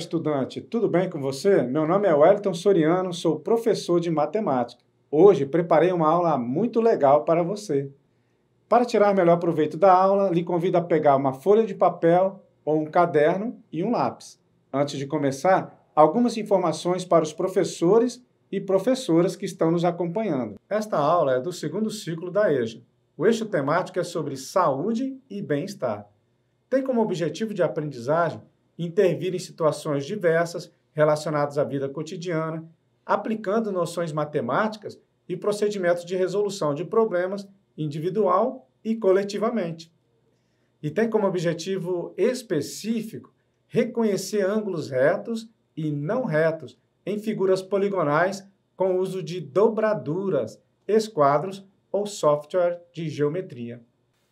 estudante, tudo bem com você? Meu nome é Wellington Soriano, sou professor de matemática. Hoje preparei uma aula muito legal para você. Para tirar melhor proveito da aula, lhe convido a pegar uma folha de papel ou um caderno e um lápis. Antes de começar, algumas informações para os professores e professoras que estão nos acompanhando. Esta aula é do segundo ciclo da EJA. O eixo temático é sobre saúde e bem-estar. Tem como objetivo de aprendizagem intervir em situações diversas relacionadas à vida cotidiana, aplicando noções matemáticas e procedimentos de resolução de problemas individual e coletivamente. E tem como objetivo específico reconhecer ângulos retos e não retos em figuras poligonais com o uso de dobraduras, esquadros ou software de geometria.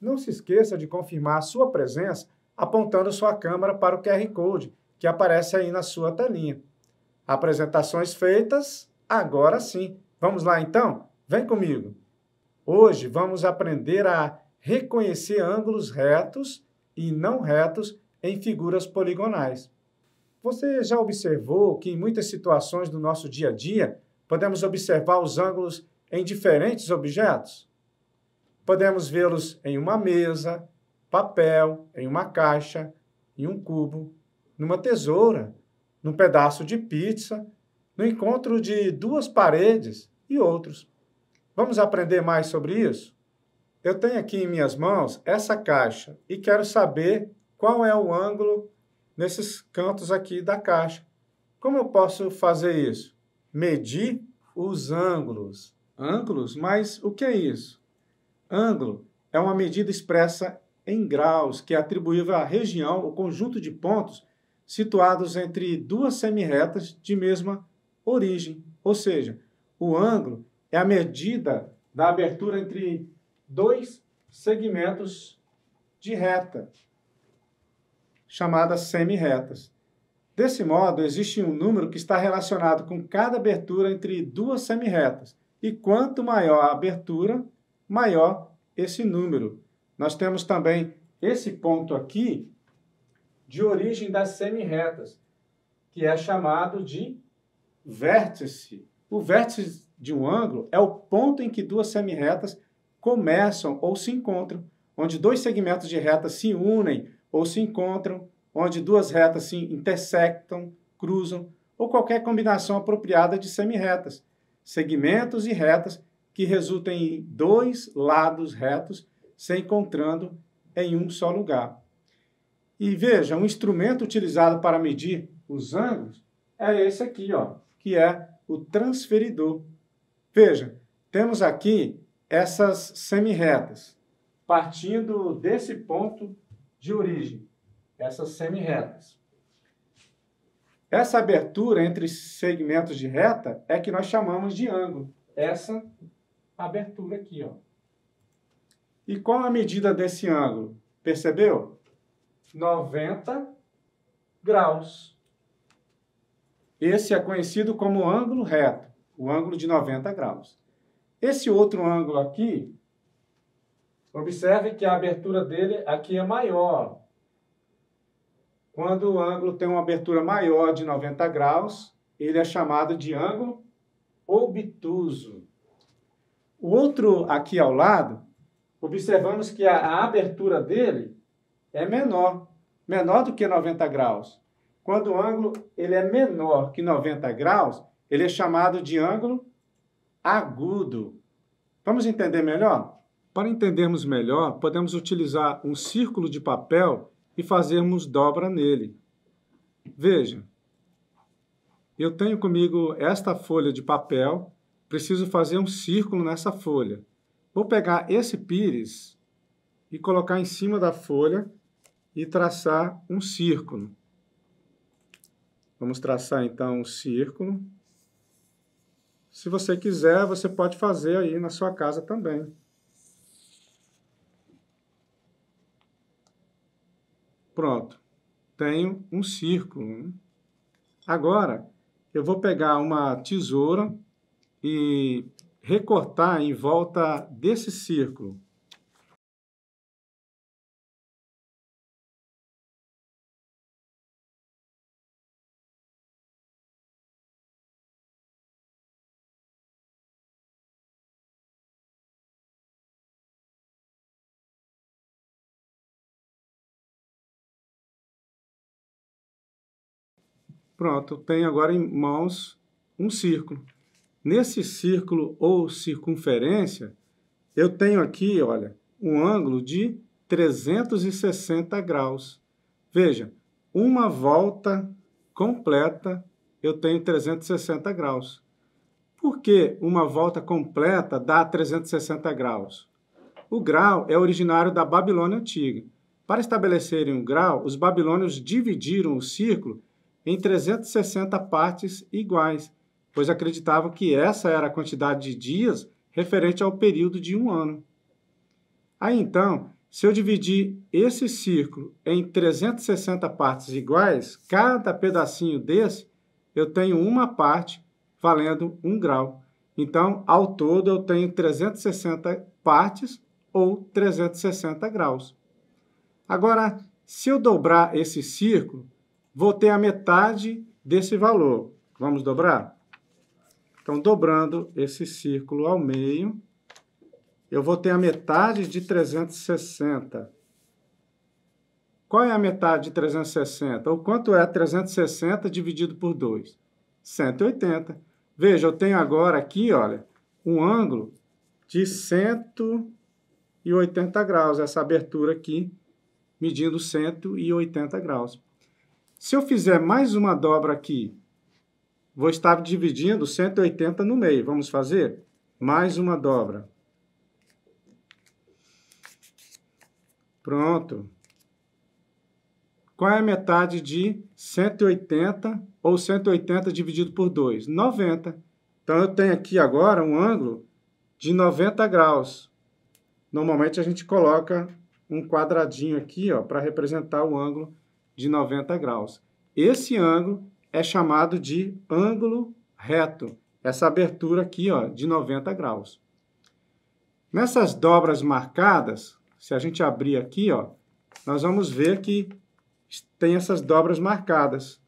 Não se esqueça de confirmar a sua presença apontando sua câmera para o QR Code que aparece aí na sua telinha. Apresentações feitas, agora sim. Vamos lá então? Vem comigo! Hoje vamos aprender a reconhecer ângulos retos e não retos em figuras poligonais. Você já observou que em muitas situações do nosso dia a dia podemos observar os ângulos em diferentes objetos? Podemos vê-los em uma mesa, papel, em uma caixa, em um cubo, numa tesoura, num pedaço de pizza, no encontro de duas paredes e outros. Vamos aprender mais sobre isso? Eu tenho aqui em minhas mãos essa caixa e quero saber qual é o ângulo nesses cantos aqui da caixa. Como eu posso fazer isso? Medir os ângulos. Ângulos? Mas o que é isso? Ângulo é uma medida expressa em graus, que é atribuível à região ou conjunto de pontos situados entre duas semirretas de mesma origem. Ou seja, o ângulo é a medida da abertura entre dois segmentos de reta, chamadas semirretas. Desse modo, existe um número que está relacionado com cada abertura entre duas semirretas. E quanto maior a abertura, maior esse número. Nós temos também esse ponto aqui de origem das semirretas, que é chamado de vértice. O vértice de um ângulo é o ponto em que duas semirretas começam ou se encontram, onde dois segmentos de reta se unem ou se encontram, onde duas retas se intersectam, cruzam, ou qualquer combinação apropriada de semirretas, segmentos e retas que resultam em dois lados retos se encontrando em um só lugar. E veja, um instrumento utilizado para medir os ângulos é esse aqui, ó, que é o transferidor. Veja, temos aqui essas semirretas, partindo desse ponto de origem, essas semirretas. Essa abertura entre segmentos de reta é que nós chamamos de ângulo. Essa abertura aqui, ó. E qual a medida desse ângulo? Percebeu? 90 graus. Esse é conhecido como ângulo reto, o ângulo de 90 graus. Esse outro ângulo aqui, observe que a abertura dele aqui é maior. Quando o ângulo tem uma abertura maior de 90 graus, ele é chamado de ângulo obtuso. O outro aqui ao lado, observamos que a abertura dele é menor do que 90 graus. Quando o ângulo ele é menor que 90 graus, ele é chamado de ângulo agudo. Vamos entender melhor? Para entendermos melhor, podemos utilizar um círculo de papel e fazermos dobra nele. Veja, eu tenho comigo esta folha de papel, preciso fazer um círculo nessa folha. Vou pegar esse pires e colocar em cima da folha e traçar um círculo. Vamos traçar então um círculo. Se você quiser, você pode fazer aí na sua casa também. Pronto, tenho um círculo. Agora, eu vou pegar uma tesoura e recortar em volta desse círculo. Pronto, eu tenho agora em mãos um círculo. Nesse círculo ou circunferência, eu tenho aqui, olha, um ângulo de 360 graus. Veja, uma volta completa eu tenho 360 graus. Por que uma volta completa dá 360 graus? O grau é originário da Babilônia Antiga. Para estabelecerem um grau, os babilônios dividiram o círculo em 360 partes iguais, pois acreditavam que essa era a quantidade de dias referente ao período de um ano. Aí então, se eu dividir esse círculo em 360 partes iguais, cada pedacinho desse, eu tenho uma parte valendo 1 grau. Então, ao todo, eu tenho 360 partes ou 360 graus. Agora, se eu dobrar esse círculo, vou ter a metade desse valor. Vamos dobrar? Então, dobrando esse círculo ao meio, eu vou ter a metade de 360. Qual é a metade de 360? O quanto é 360 dividido por 2? 180. Veja, eu tenho agora aqui, olha, um ângulo de 180 graus, essa abertura aqui, medindo 180 graus. Se eu fizer mais uma dobra aqui, vou estar dividindo 180 no meio. Vamos fazer? Mais uma dobra. Pronto. Qual é a metade de 180 ou 180 dividido por 2? 90. Então, eu tenho aqui agora um ângulo de 90 graus. Normalmente, a gente coloca um quadradinho aqui para representar o ângulo de 90 graus. Esse ângulo é chamado de ângulo reto. Essa abertura aqui de 90 graus. Nessas dobras marcadas, se a gente abrir aqui, nós vamos ver que tem essas dobras marcadas.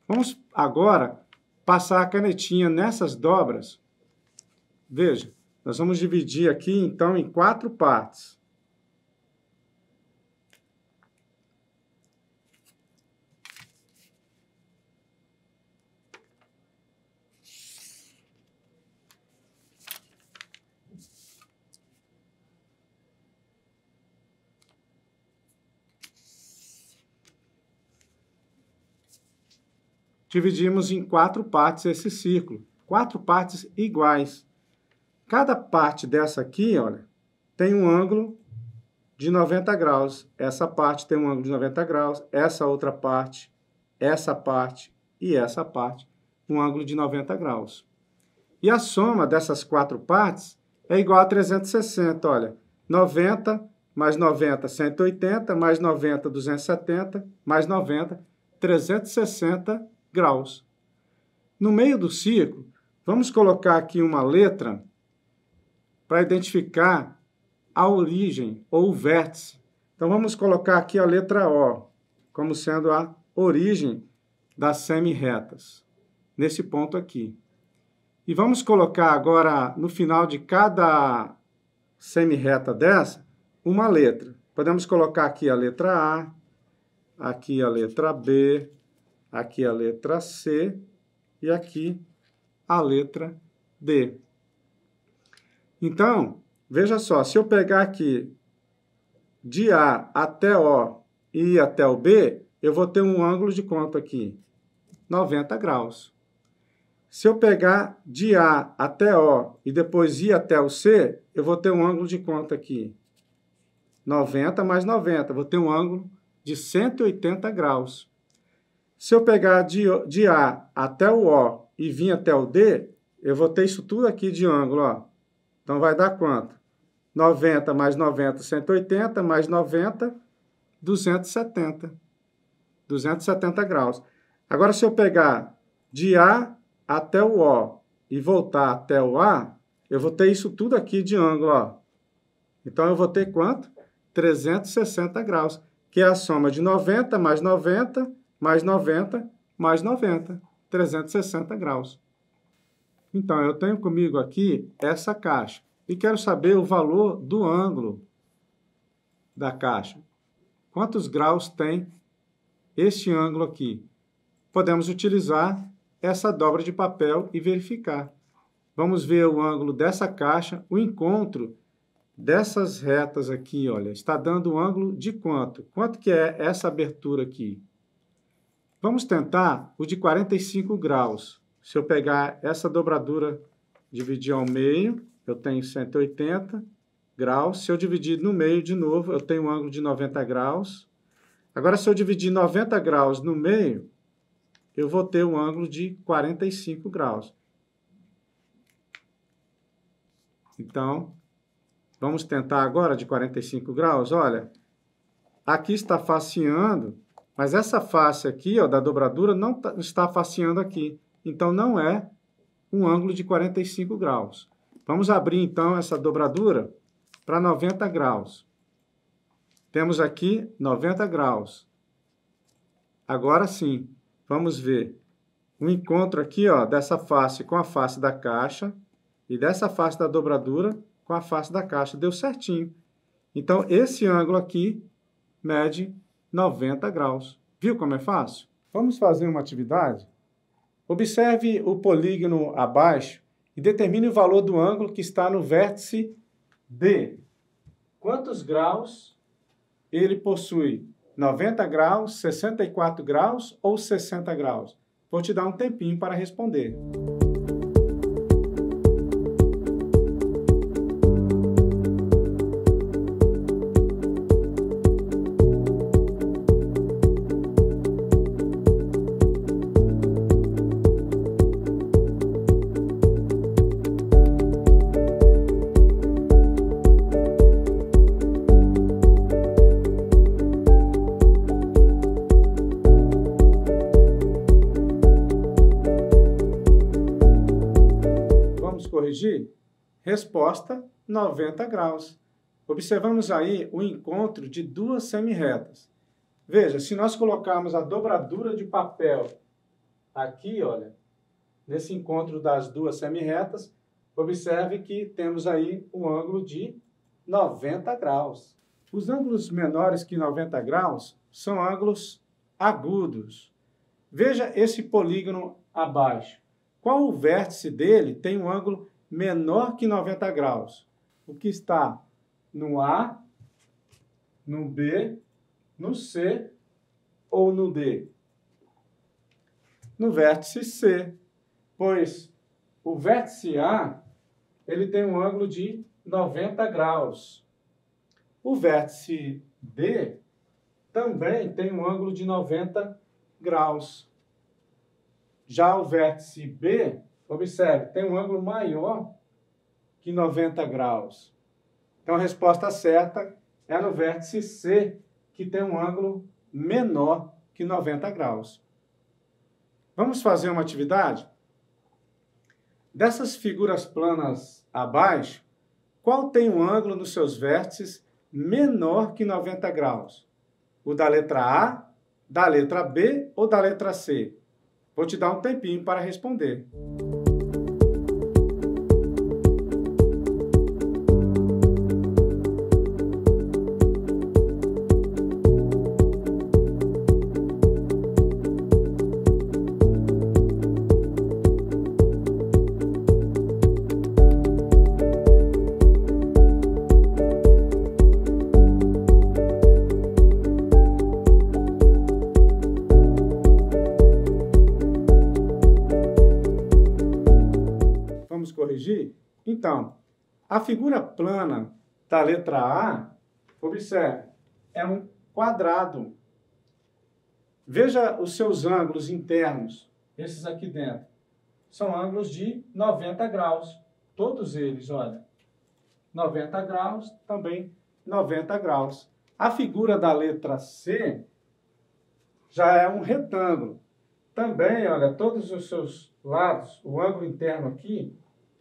Vamos agora passar a canetinha nessas dobras. Veja, nós vamos dividir aqui, então, em 4 partes. Dividimos em 4 partes esse círculo, 4 partes iguais. Cada parte dessa aqui, olha, tem um ângulo de 90 graus. Essa parte tem um ângulo de 90 graus, essa outra parte, essa parte e essa parte, um ângulo de 90 graus. E a soma dessas 4 partes é igual a 360, olha, 90 mais 90, 180, mais 90, 270, mais 90, 360 graus. No meio do círculo, vamos colocar aqui uma letra para identificar a origem ou o vértice. Então, vamos colocar aqui a letra O, como sendo a origem das semi-retas, nesse ponto aqui. E vamos colocar agora, no final de cada semi-reta dessa, uma letra. Podemos colocar aqui a letra A, aqui a letra B, aqui a letra C e aqui a letra D. Então, veja só, se eu pegar aqui de A até O e ir até o B, eu vou ter um ângulo de quanto aqui? 90 graus. Se eu pegar de A até O e depois ir até o C, eu vou ter um ângulo de quanto aqui? 90 mais 90, vou ter um ângulo de 180 graus. Se eu pegar de A até o O e vir até o D, eu vou ter isso tudo aqui de ângulo, Então, vai dar quanto? 90 mais 90, 180, mais 90, 270. 270 graus. Agora, se eu pegar de A até o O e voltar até o A, eu vou ter isso tudo aqui de ângulo, Então, eu vou ter quanto? 360 graus, que é a soma de 90 mais 90, mais 90, mais 90, 360 graus. Então, eu tenho comigo aqui essa caixa e quero saber o valor do ângulo da caixa. Quantos graus tem este ângulo aqui? podemos utilizar essa dobra de papel e verificar. Vamos ver o ângulo dessa caixa, o encontro dessas retas aqui, olha, está dando um ângulo de quanto? Quanto que é essa abertura aqui? Vamos tentar o de 45 graus. Se eu pegar essa dobradura, dividir ao meio, eu tenho 180 graus. Se eu dividir no meio de novo, eu tenho um ângulo de 90 graus. Agora, se eu dividir 90 graus no meio, eu vou ter um ângulo de 45 graus. Então, vamos tentar agora de 45 graus. Olha, aqui está faceando, mas essa face aqui, ó, da dobradura não está faceando aqui. Então, não é um ângulo de 45 graus. Vamos abrir, então, essa dobradura para 90 graus. Temos aqui 90 graus. Agora sim, vamos ver o encontro aqui, ó, dessa face com a face da caixa e dessa face da dobradura com a face da caixa. Deu certinho. Então, esse ângulo aqui mede 90 graus. Viu como é fácil? Vamos fazer uma atividade? Observe o polígono abaixo e determine o valor do ângulo que está no vértice D. Quantos graus ele possui? 90 graus, 64 graus ou 60 graus? Vou te dar um tempinho para responder. Corrigir? Resposta, 90 graus. Observamos aí o encontro de duas semirretas. Veja, se nós colocarmos a dobradura de papel aqui, olha, nesse encontro das duas semirretas, observe que temos aí um ângulo de 90 graus. Os ângulos menores que 90 graus são ângulos agudos. Veja esse polígono abaixo. Qual o vértice dele tem um ângulo menor que 90 graus? O que está no A, no B, no C ou no D? No vértice C, pois o vértice A ele tem um ângulo de 90 graus. O vértice D também tem um ângulo de 90 graus. Já o vértice B, observe, tem um ângulo maior que 90 graus. Então, a resposta certa é no vértice C, que tem um ângulo menor que 90 graus. Vamos fazer uma atividade? Dessas figuras planas abaixo, qual tem um ângulo nos seus vértices menor que 90 graus? O da letra A, da letra B ou da letra C? Vou te dar um tempinho para responder. Vamos corrigir? Então, a figura plana da letra A, observe, é um quadrado. Veja os seus ângulos internos, esses aqui dentro. São ângulos de 90 graus. Todos eles, olha. 90 graus, também 90 graus. A figura da letra C já é um retângulo. Também, olha, todos os seus lados, o ângulo interno aqui,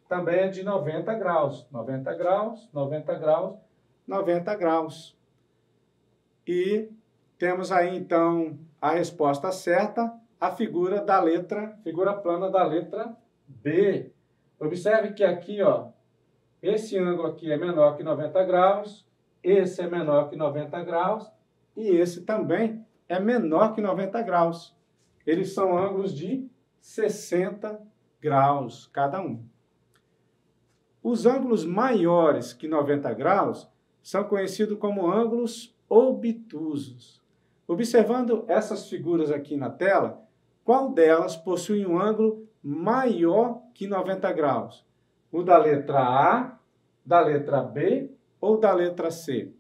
também é de 90 graus. 90 graus, 90 graus, 90 graus. E temos aí, então, a resposta certa, a figura plana da letra B. Observe que aqui, ó, esse ângulo aqui é menor que 90 graus, esse é menor que 90 graus, e esse também é menor que 90 graus. eles são ângulos de 60 graus cada um. Os ângulos maiores que 90 graus são conhecidos como ângulos obtusos. Observando essas figuras aqui na tela, qual delas possui um ângulo maior que 90 graus? O da letra A, da letra B ou da letra C?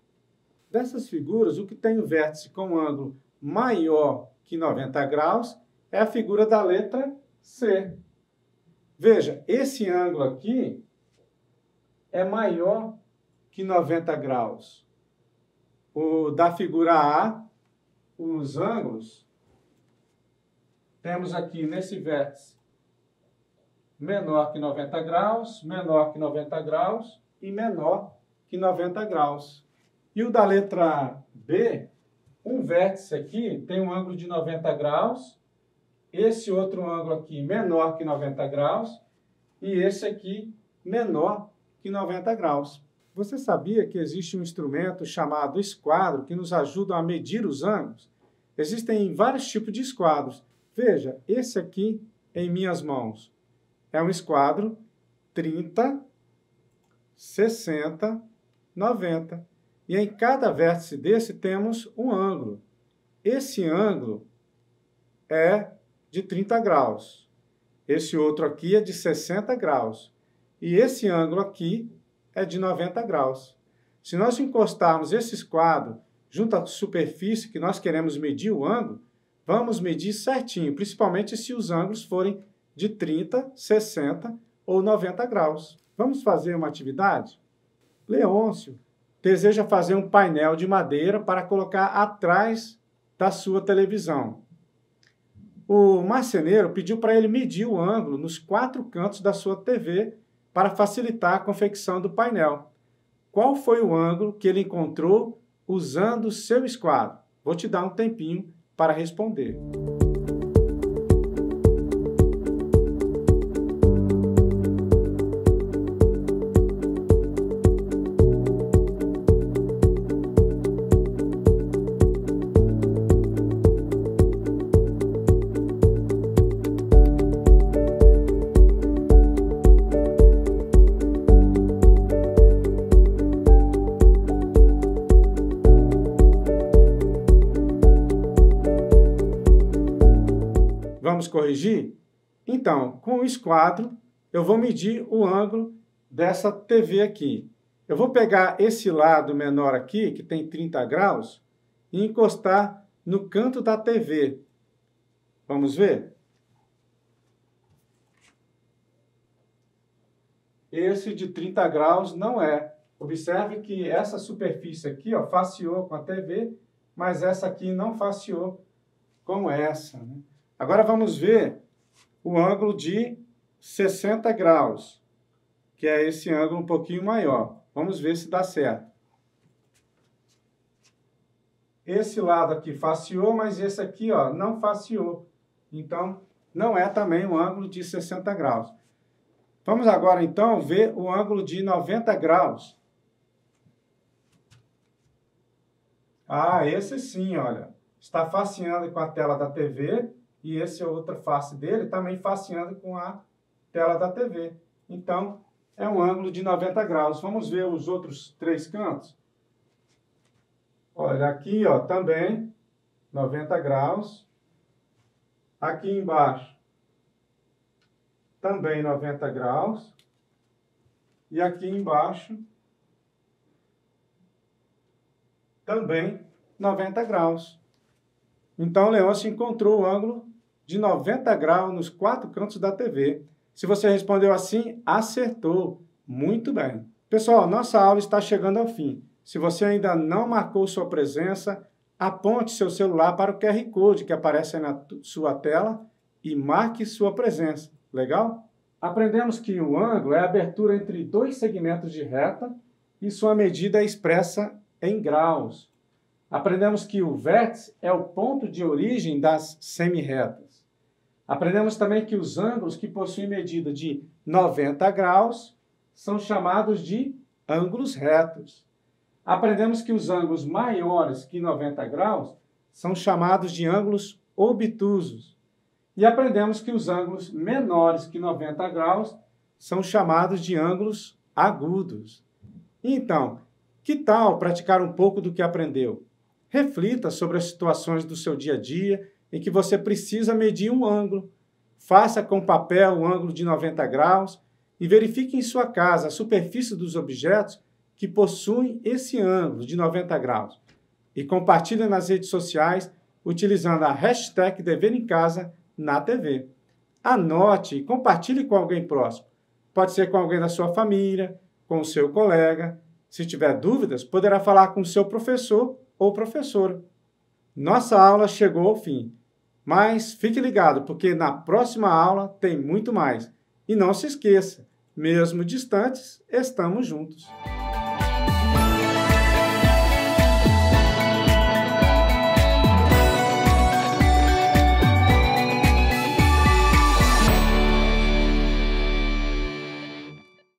Dessas figuras, o que tem o vértice com um ângulo maior que 90 graus é a figura da letra C. Veja, esse ângulo aqui é maior que 90 graus. O da figura A, os ângulos, temos aqui nesse vértice menor que 90 graus, menor que 90 graus e menor que 90 graus. E o da letra B, um vértice aqui tem um ângulo de 90 graus, esse outro ângulo aqui menor que 90 graus e esse aqui menor que 90 graus. Você sabia que existe um instrumento chamado esquadro que nos ajuda a medir os ângulos? Existem vários tipos de esquadros. Veja, esse aqui em minhas mãos é um esquadro 30, 60, 90. E em cada vértice desse temos um ângulo. Esse ângulo é de 30 graus. Esse outro aqui é de 60 graus. E esse ângulo aqui é de 90 graus. Se nós encostarmos esse esquadro junto à superfície que nós queremos medir o ângulo, vamos medir certinho, principalmente se os ângulos forem de 30, 60 ou 90 graus. Vamos fazer uma atividade? Leôncio deseja fazer um painel de madeira para colocar atrás da sua televisão. O marceneiro pediu para ele medir o ângulo nos 4 cantos da sua TV para facilitar a confecção do painel. Qual foi o ângulo que ele encontrou usando o seu esquadro? Vou te dar um tempinho para responder. Vamos corrigir? Então, com o esquadro, eu vou medir o ângulo dessa TV aqui. Eu vou pegar esse lado menor aqui, que tem 30 graus, e encostar no canto da TV. Vamos ver? Esse de 30 graus não é. Observe que essa superfície aqui, ó, faceou com a TV, mas essa aqui não faceou com essa, né? Agora vamos ver o ângulo de 60 graus, que é esse ângulo um pouquinho maior. Vamos ver se dá certo. Esse lado aqui faceou, mas esse aqui, ó, não faceou. Então, não é também um ângulo de 60 graus. Vamos agora, então, ver o ângulo de 90 graus. Ah, esse sim, olha. Está faceando com a tela da TV. E esse é outra face dele, também faceando com a tela da TV. Então, é um ângulo de 90 graus. Vamos ver os outros 3 cantos. Olha, aqui, ó, também 90 graus. Aqui embaixo, também 90 graus. E aqui embaixo, também 90 graus. Então, o Leôncio encontrou o ângulo de 90 graus nos 4 cantos da TV. Se você respondeu assim, acertou. Muito bem. Pessoal, nossa aula está chegando ao fim. Se você ainda não marcou sua presença, aponte seu celular para o QR Code que aparece aí na sua tela e marque sua presença. Legal? Aprendemos que o ângulo é a abertura entre 2 segmentos de reta e sua medida é expressa em graus. Aprendemos que o vértice é o ponto de origem das semirretas. Aprendemos também que os ângulos que possuem medida de 90 graus são chamados de ângulos retos. Aprendemos que os ângulos maiores que 90 graus são chamados de ângulos obtusos. E aprendemos que os ângulos menores que 90 graus são chamados de ângulos agudos. Então, que tal praticar um pouco do que aprendeu? Reflita sobre as situações do seu dia a dia em que você precisa medir um ângulo. Faça com papel o ângulo de 90 graus e verifique em sua casa a superfície dos objetos que possuem esse ângulo de 90 graus. E compartilhe nas redes sociais utilizando a hashtag Dever em Casa na TV. Anote e compartilhe com alguém próximo. Pode ser com alguém da sua família, com o seu colega. Se tiver dúvidas, poderá falar com o seu professor ou professora. Nossa aula chegou ao fim, mas fique ligado, porque na próxima aula tem muito mais. E não se esqueça, mesmo distantes, estamos juntos.